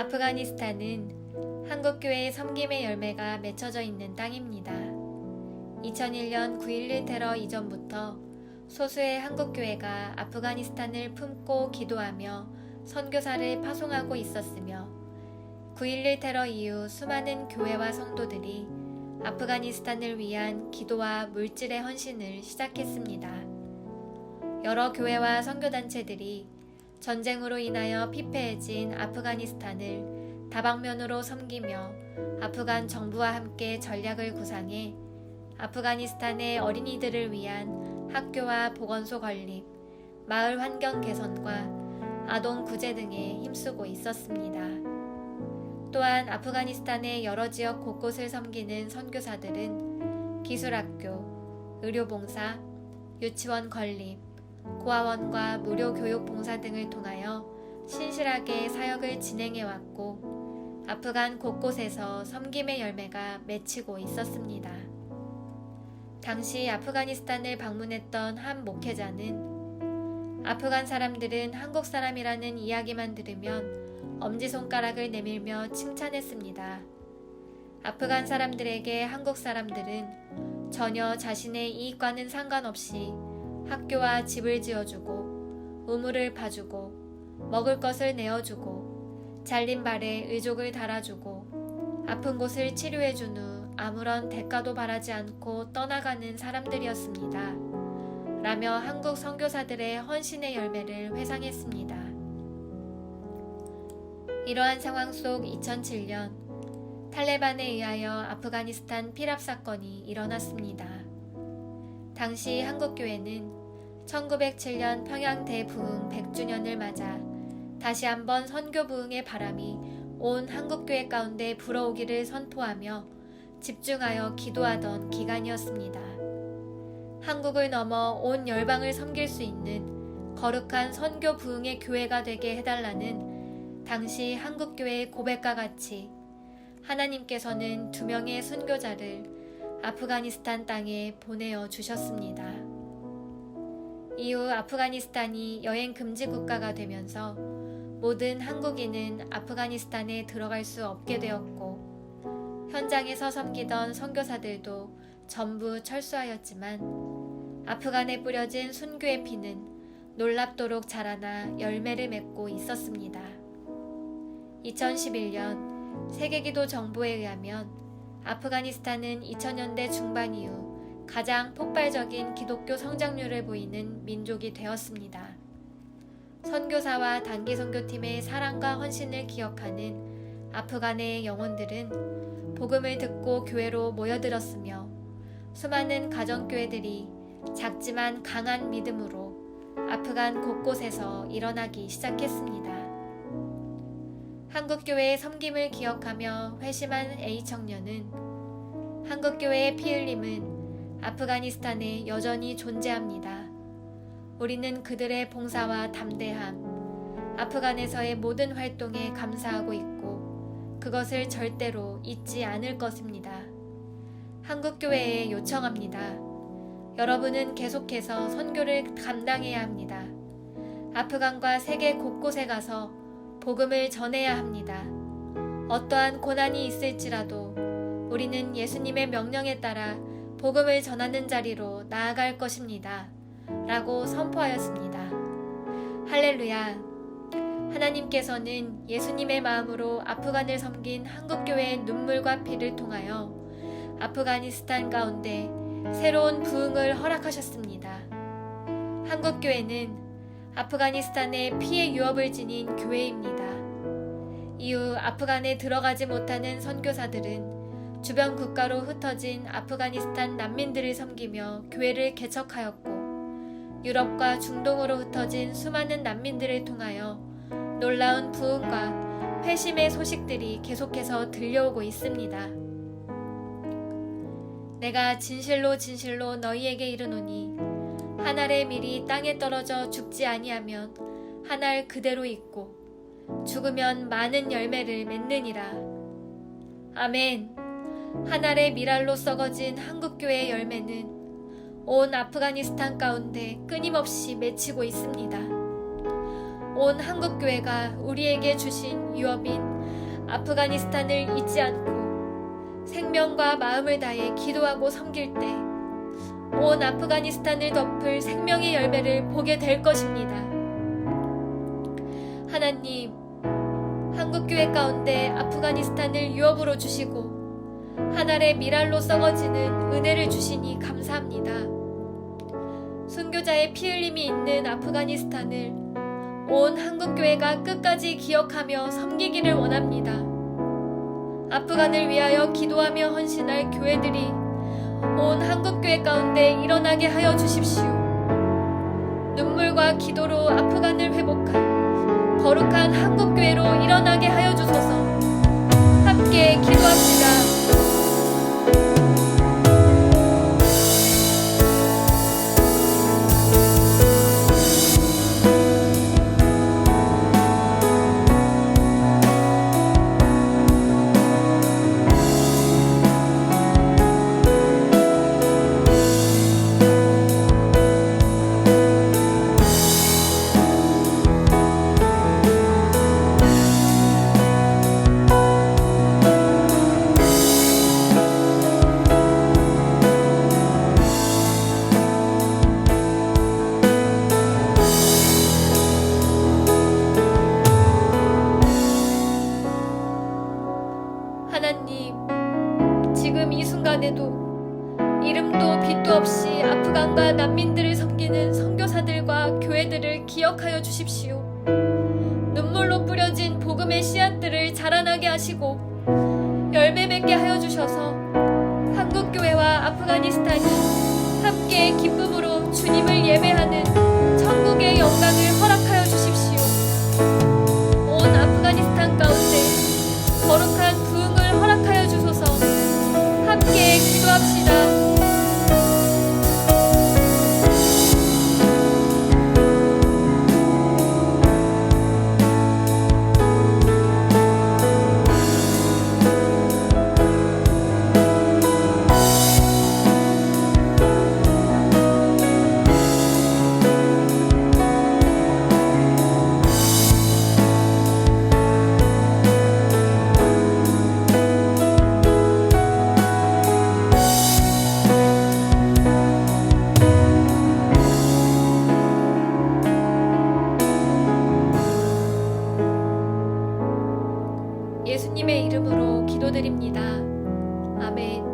아프가니스탄은 한국교회의 섬김의 열매가 맺혀져 있는 땅입니다. 2001년 9.11 테러 이전부터 소수의 한국교회가 아프가니스탄을 품고 기도하며 선교사를 파송하고 있었으며 9.11 테러 이후 수많은 교회와 성도들이 아프가니스탄을 위한 기도와 물질의 헌신을 시작했습니다. 여러 교회와 선교단체들이 전쟁으로 인하여 피폐해진 아프가니스탄을 다방면으로 섬기며 아프간 정부와 함께 전략을 구상해 아프가니스탄의 어린이들을 위한 학교와 보건소 건립, 마을 환경 개선과 아동 구제 등에 힘쓰고 있었습니다. 또한 아프가니스탄의 여러 지역 곳곳을 섬기는 선교사들은 기술학교, 의료봉사, 유치원 건립, 고아원과 무료 교육 봉사 등을 통하여 신실하게 사역을 진행해왔고 아프간 곳곳에서 섬김의 열매가 맺히고 있었습니다. 당시 아프가니스탄을 방문했던 한 목회자는 아프간 사람들은 한국 사람이라는 이야기만 들으면 엄지손가락을 내밀며 칭찬했습니다. 아프간 사람들에게 한국 사람들은 전혀 자신의 이익과는 상관없이 학교와 집을 지어주고 우물을 파주고 먹을 것을 내어주고 잘린 발에 의족을 달아주고 아픈 곳을 치료해준 후 아무런 대가도 바라지 않고 떠나가는 사람들이었습니다. 라며 한국 선교사들의 헌신의 열매를 회상했습니다. 이러한 상황 속 2007년 탈레반에 의하여 아프가니스탄 피랍 사건이 일어났습니다. 당시 한국교회는 1907년 평양 대부흥 100주년을 맞아 다시 한번 선교 부흥의 바람이 온 한국교회 가운데 불어오기를 선포하며 집중하여 기도하던 기간이었습니다. 한국을 넘어 온 열방을 섬길 수 있는 거룩한 선교 부흥의 교회가 되게 해달라는 당시 한국교회의 고백과 같이 하나님께서는 2명의 선교자를 아프가니스탄 땅에 보내어 주셨습니다. 이후 아프가니스탄이 여행 금지 국가가 되면서 모든 한국인은 아프가니스탄에 들어갈 수 없게 되었고 현장에서 섬기던 선교사들도 전부 철수하였지만 아프간에 뿌려진 순교의 피는 놀랍도록 자라나 열매를 맺고 있었습니다. 2011년 세계기도 정보에 의하면 아프가니스탄은 2000년대 중반 이후 가장 폭발적인 기독교 성장률을 보이는 민족이 되었습니다. 선교사와 단기 선교팀의 사랑과 헌신을 기억하는 아프간의 영혼들은 복음을 듣고 교회로 모여들었으며 수많은 가정교회들이 작지만 강한 믿음으로 아프간 곳곳에서 일어나기 시작했습니다. 한국교회의 섬김을 기억하며 회심한 A청년은 한국교회의 피 흘림은 아프가니스탄에 여전히 존재합니다. 우리는 그들의 봉사와 담대함, 아프간에서의 모든 활동에 감사하고 있고 그것을 절대로 잊지 않을 것입니다. 한국교회에 요청합니다. 여러분은 계속해서 선교를 감당해야 합니다. 아프간과 세계 곳곳에 가서 복음을 전해야 합니다. 어떠한 고난이 있을지라도 우리는 예수님의 명령에 따라 복음을 전하는 자리로 나아갈 것입니다. 라고 선포하였습니다. 할렐루야! 하나님께서는 예수님의 마음으로 아프간을 섬긴 한국교회의 눈물과 피를 통하여 아프가니스탄 가운데 새로운 부흥을 허락하셨습니다. 한국교회는 아프가니스탄에 피의 유업을 지닌 교회입니다. 이후 아프간에 들어가지 못하는 선교사들은 주변 국가로 흩어진 아프가니스탄 난민들을 섬기며 교회를 개척하였고 유럽과 중동으로 흩어진 수많은 난민들을 통하여 놀라운 부흥과 회심의 소식들이 계속해서 들려오고 있습니다. 내가 진실로 진실로 너희에게 이르노니 한 알의 밀이 땅에 떨어져 죽지 아니하면 한 알 그대로 있고 죽으면 많은 열매를 맺느니라. 아멘. 한 알의 밀알로 썩어진 한국교회의 열매는 온 아프가니스탄 가운데 끊임없이 맺히고 있습니다. 온 한국교회가 우리에게 주신 유업인 아프가니스탄을 잊지 않고 생명과 마음을 다해 기도하고 섬길 때 온 아프가니스탄을 덮을 생명의 열매를 보게 될 것입니다. 하나님, 한국교회 가운데 아프가니스탄을 유업으로 주시고 한 알의 밀알로 썩어지는 은혜를 주시니 감사합니다. 순교자의 피 흘림이 있는 아프가니스탄을 온 한국교회가 끝까지 기억하며 섬기기를 원합니다. 아프간을 위하여 기도하며 헌신할 교회들이 온 한국교회 가운데 일어나게 하여 주십시오. 눈물과 기도로 아프간을 회복한 거룩한 한국교회로 일어나게 하여 주소서. 함께 기도합시다. 하나님, 지금 이 순간에도 이름도 빛도 없이 아프간과 난민들을 섬기는 선교사들과 교회들을 기억하여 주십시오. 눈물로 뿌려진 복음의 씨앗들을 자라나게 하시고 열매 맺게 하여 주셔서 한국교회와 아프가니스탄이 함께 기쁨으로 주님을 예배하는 천국의 영광을 허락하여 주십시오. 온 아프가니스탄 가운데 거룩한 부흥을 허락하여 주소서. 함께 기도합시다. 예수님의 이름으로 기도드립니다. 아멘.